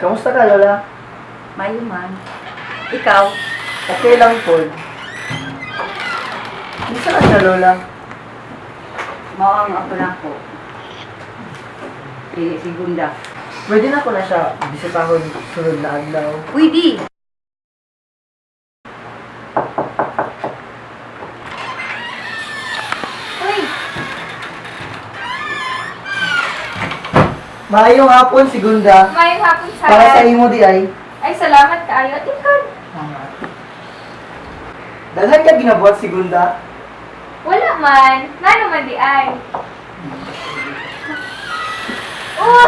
Kamusta ka, Lola? Mayo man. Ikaw? Okay lang po. Kamusta ka siya, Lola? Mao ang ako na ko. Segunda. Pwede na ko na siya bisitahon sunod na adlaw. Pwede. Uy! Maayong hapon, Segunda. Mayong hapon sa Para sa imo di ay. Ay, salamat kaayo. Ikaw, Daghan ka ginabuhat, Segunda. wala man. Nano man di ay. Oh!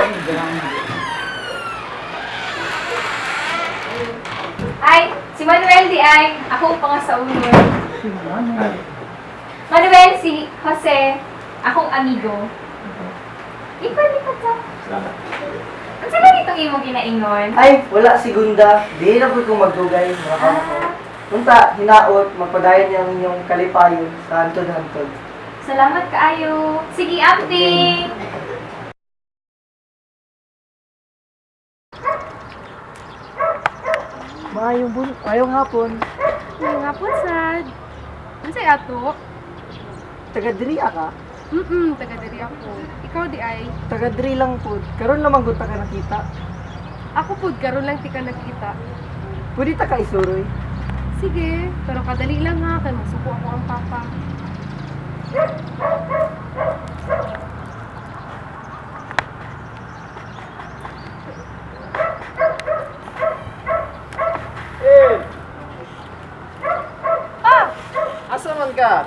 Ay, si Manuel di ay. Ako pa nga sa unod. Manuel, si Jose. Akong amigo. Ikaw, di ka ta. Salamat. Ang saan itong imo ginaingon? Ay, wala, Segunda. Di na po kong magdugay. Mga ko. Punta, hinaot, magpadayon yung inyong kalipayon sa hantod-hantod. Salamat kaayo. Sige, amping. Maayong hapon. Mayong hapon, sad. Unsay ato? Taga diri ka? Taga diri ako. Ikaw di ay. Taga diri lang po. Karon lamang guta ka nakita. Ako pud karon lang ti ka nakita. Pwede ta ka isuroy. Sige, pero kadali lang ha kay masuko ako ang papa. Asa man ka?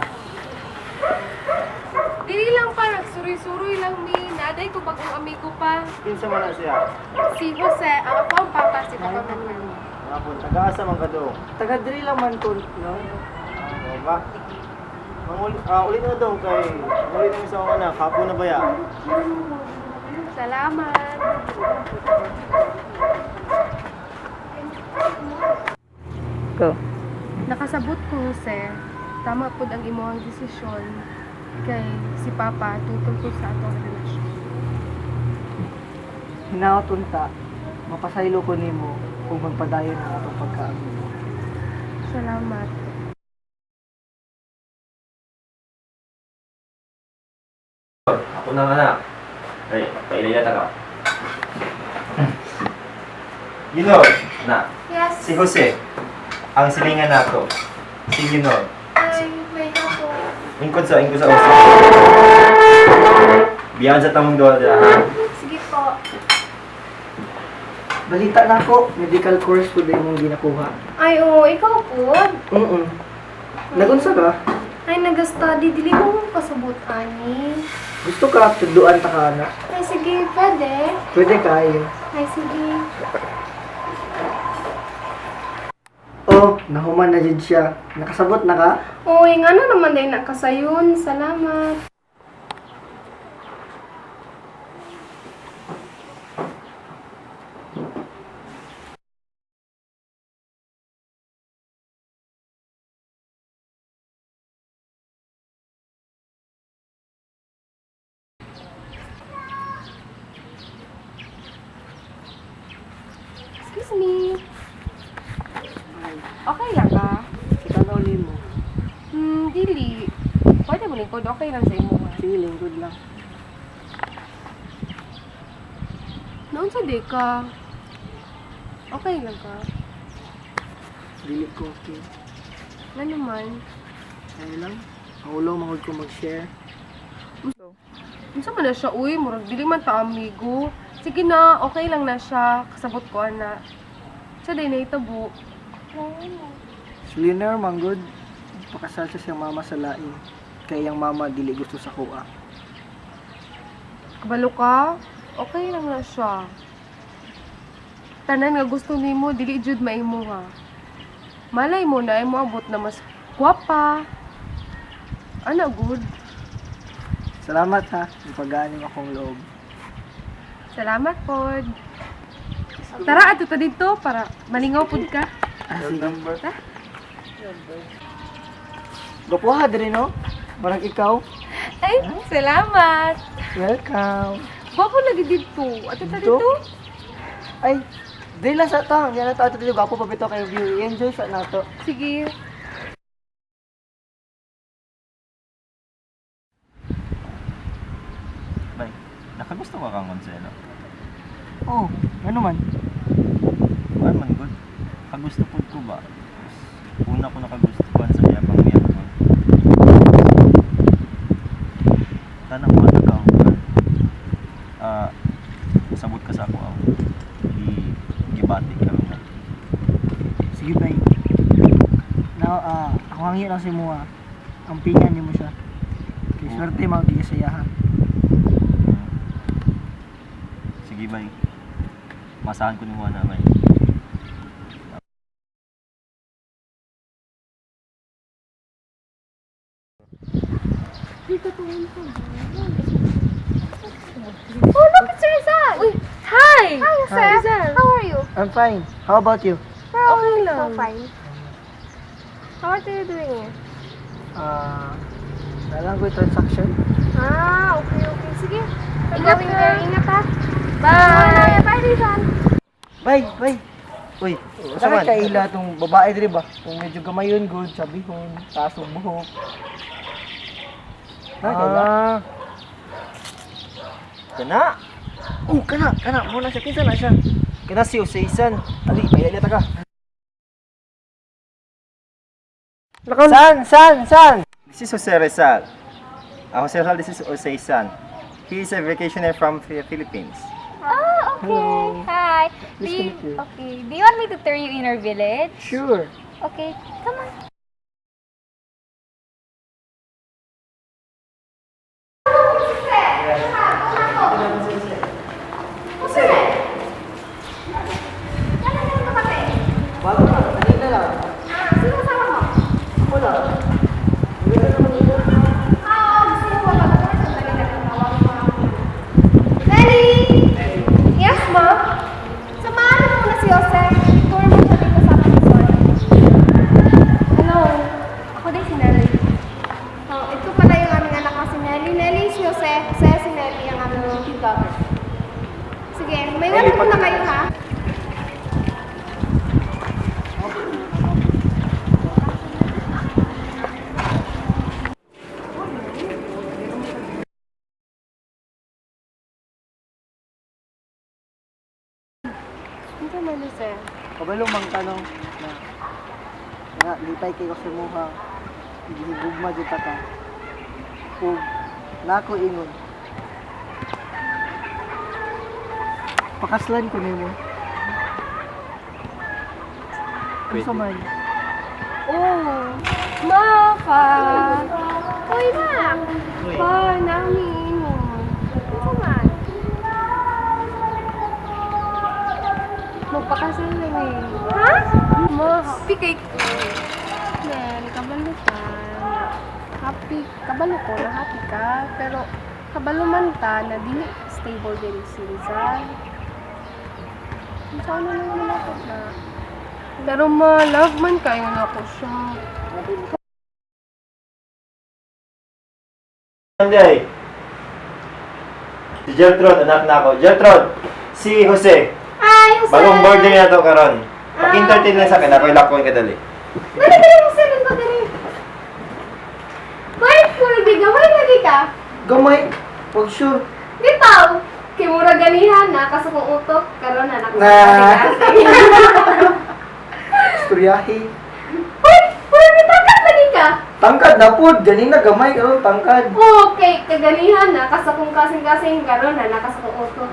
Dili lang pa nagsuroy-suroy lang mi. Naday ko bagong amigo pa. Kinsa man na siya? Si Jose, ang ako ang papa si Papa Manuel. Hapon, taga-asa man ka doon. Taga diri lang man po, no? Ba? Ulit na daw kay ulit na sa mga anak. Hapon na ba ya? Salamat. Go. Nakasabot ko, Jose. Tama pud ang imong desisyon kay si Papa tungkol po sa atong relasyon. Hinaot unta. Mapasaylo ko nimo kung magpadayon ang atong pagkaamino. Salamat. Ako na anak. Ay, pailay na ka. Ginor, na. Yes. Si Jose. Ang silingan nato. Si Ginor. Ay, may ako. Ingkod sa Jose. Biyan sa tamong doon ha. Sige po. Balita na ako, medical course po din mong ginakuha. Ay, oo, ikaw po. Nagunsa ka? Ay, nag-study. Dili ko kasabot, ani. Gusto ka, tudluan ta ka na. Ay, sige, pwede. Pwede kayo. Ay, sige. Oh, nahuman na jud siya. Nakasabot na ka? Oo, nga na naman din nakasayon. Salamat. Excuse me. Okay lang ka? Itanaw mo. Dili. Pwede mo lingkod. Okay lang sa imo. Feeling good lang. Noon sa di ka. Okay lang ka? Dili ko okay. Nga naman. Kaya lang. Ang ulo mahod ko mag-share. Unsa man na siya, uy. Murag dili man ta amigo. Sige na, okay lang na siya. Kasabot ko, ana. Siya din na itabo. Si Leonor, manggod. Pakasal siya siyang mama sa lain. Kaya yung mama dili gusto sa kuha. Kabalo ka? Okay lang na siya. Tanan nga gusto nimo dili jud maimo ha. Malay mo na mo abot na mas gwapa. Ana good. Salamat ha. Ipagaling akong loob. Salamat pod. Tara ato ta dito para malingaw pod ka. Sige. Ta? Gapuha diri no? Barang ikaw. Ay, salamat. Welcome. Bako lagi dito. Ato ta Dito? dito. Ay, Dili lang sa tang, yan na tayo dito gapo pa bitaw kayo view. Enjoy sa nato. Sige. Bay, nakagusto ka kang konselo? Oh, ano man? Ano man, good. Kagusto po ko ba? Una ko nakagustuhan sa yabang ko. Tanang mga takaw ko. Sabot ka sa ako ako. Gibati ka mo. Sige bay. Now, ako hangin lang si mo ang pingan ni mo siya. Kay swerte magkisayahan. Sige bay. Masahan ko ni mo na bay. Oh, look, it's Rizal! Uy, hi! Hi, sir. Rizal. How are you? I'm fine. How about you? Okay lang. So fine. How are you doing? Language transaction. Ah, okay. Sige. We're Ingat going ka. there. Ingat ha. Bye! Bye, Rizal. Bye. Uy, Sa kaila tong babae diri ba? Kung medyo gamayon good, sabihon, taas ang buhok. Kana? Oh, kana. Muna siya. Kinsa na siya? Kana si Useisan. Ali, kaya niya taga. San! This is Jose Rizal. Jose Rizal, this is Useisan. He is a vacationer from Philippines. Oh, okay. Hello. Hi. Nice to meet you. Okay. Do you want me to turn you in our village? Sure. Okay. Come on. Bago na. Kanina lang. Sino kasama mo? Ako lang. Nelly! Yes, ma'am? Samahan mo muna si Jose. Tour mo siya dito sa resort. Hello. Ako din si Nelly. Oh, ito pala yung aming anak na si Nelly. Nelly, si Jose. Jose, si Nelly ang aming tutor. Sige, may iwan ko na kayo ha. Ano naman na, sir? Kabalo mang tanong na lipay kay ko sa muha. Gihigugma jud ta ka. Ug nako ingon. Pakaslan ko nimo. Unsa man? Oh, Maka! Uy, na! Pa, namin mo. Ito man. Magpakasal lang eh. Ha? Ma, happy kay ko. Nel, kabalo ka. Kabalo ko na happy ka. Pero, kabalo man ta na dili stable din si Rizal. Sana lang naman ako na. Pero ma, love man kayo na ako siya. Anday. Si Gertrude, anak na ako. Gertrude, si Jose. Ay, Jose! Bagong boarder na to karon. Pag-entertain lang sa akin, ako ilak ko yung kadali. Dali, Jose! Dali, dali! Wait, kulbiga, wait lagi ka. Gamay. Pag sure. Bitaw! Kay mura ganihan na, kaso kung utok, karon na Nah. Istoryahi. Wait! Mura bitangkat lagi ka! Tangkad na pud, ganina gamay karon tangkad. Okay, kaganihan na, kaso kung kasing-kasing karon na, kaso kung utok.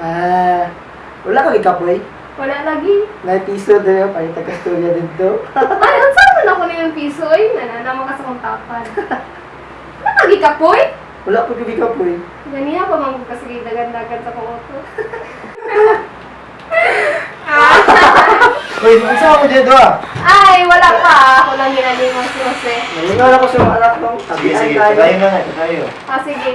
Wala ka ikapoy. Wala lagi. Na piso dayo pa ita ka storya dito. Ay, unsa man ako na yung piso, ay, nananaman ka sa kong tapan. Nakagi ka, poy? Wala pud ka ikapoy. Ganihan pa man kasi dagan-dagan sa kong utok. Uy, isa ako dyan doon. Ay, wala pa. Ako lang ginalimang si Jose. Nalingaw ako sa mga anak nung Sige, tabihan sige. tayo. Tayo na, tayo. Ah, sige.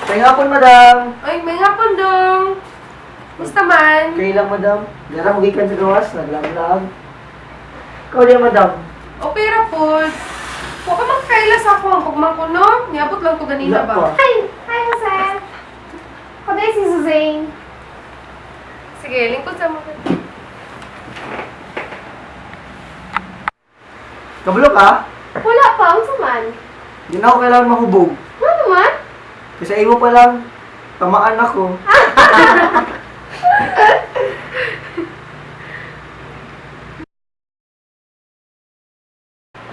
May hapon, madam. Ay, may hapon dong. Basta man. Kailang, madam. Dara magikan sa gawas, naglag-lag. Ikaw diya, madam. Okay ra po. Huwag ka magkailas ako. Pag makuno, niabot lang to ganina Wala pa. ba? Hi, Jose. Kuday si Suzanne. Sige, lingkod sa mga. Kabalo ka? Wala pa, unsa man? Hindi na ako kailangan mahubog. Ano naman? Kasi imo pa lang, tamaan ako.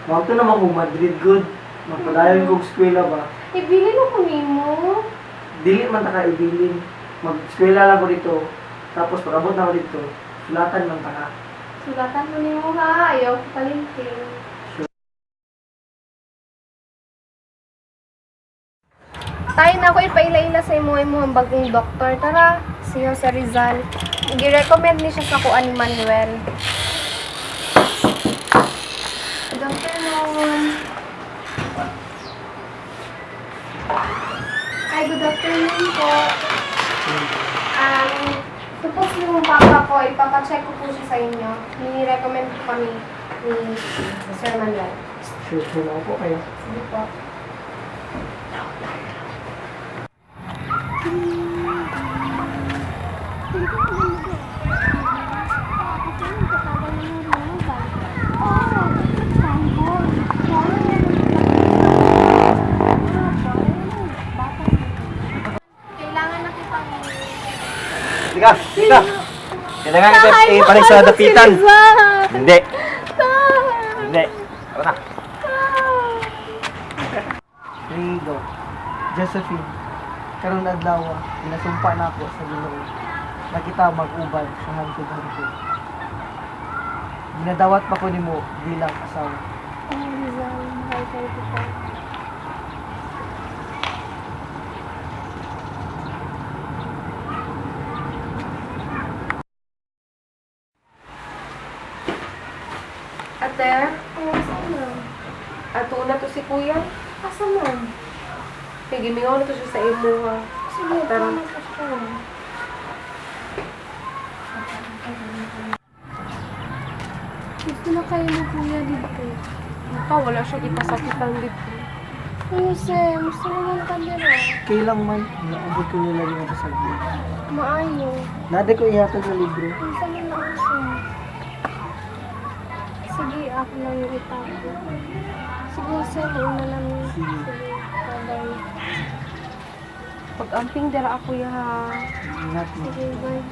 Mawag naman kung Madrid good. Magpadayon kong eskwela ba? Ibili mo ko nimo. Dili man ta ka ibilin. Mag-eskwela lang ko dito. Tapos pag abot na ako dito, sulatan man ta ka. Sulatan mo nimo ha. Ayaw ko palinting. Tayo na ako ipaila-ila sa imo ang bagong doktor. Tara, si Jose Rizal. Gi-recommend ni siya sa kuan ni Manuel. Good afternoon. Ay, good afternoon po. Suppose yung papa ko, ipapacheck ko po siya sa inyo. Ni-recommend po kami ni Sir Manuel. Sure na ako kayo. Sige po. Kailangan na kitang Halika, halika. Kailangan ito ibalik sa dapitan. Hindi. Hindi. Tara na. Rigo, Josephine, karong adlaw, inasumpa na ako sa Ginoo. Nakita mag-ubad sa hangtod-hangtod. Ginadawat pa ko nimo bilang asawa. Rizal, mahal kayo kita. Ate, Oh, sana. ato na to si kuya. Asa man? Sige, mingaw na to siya sa imo ha. Sige, Tara. tama ka siya. Gusto na kayo ni Kuya dito. Naka, wala siya ipasakitan dito. Jose, gusto naman ka nila. Kailang man, naabot ko nila rin ako sa libro. Maayo. Nade ko ihatag sa libro. Gusto mo na kasi. Sige, ako lang yung itapo. Sige, Jose, mauna namin. Sige. Sige, bye-bye. Pag amping dara ako ya ha. Ingat mo. Sige, bye.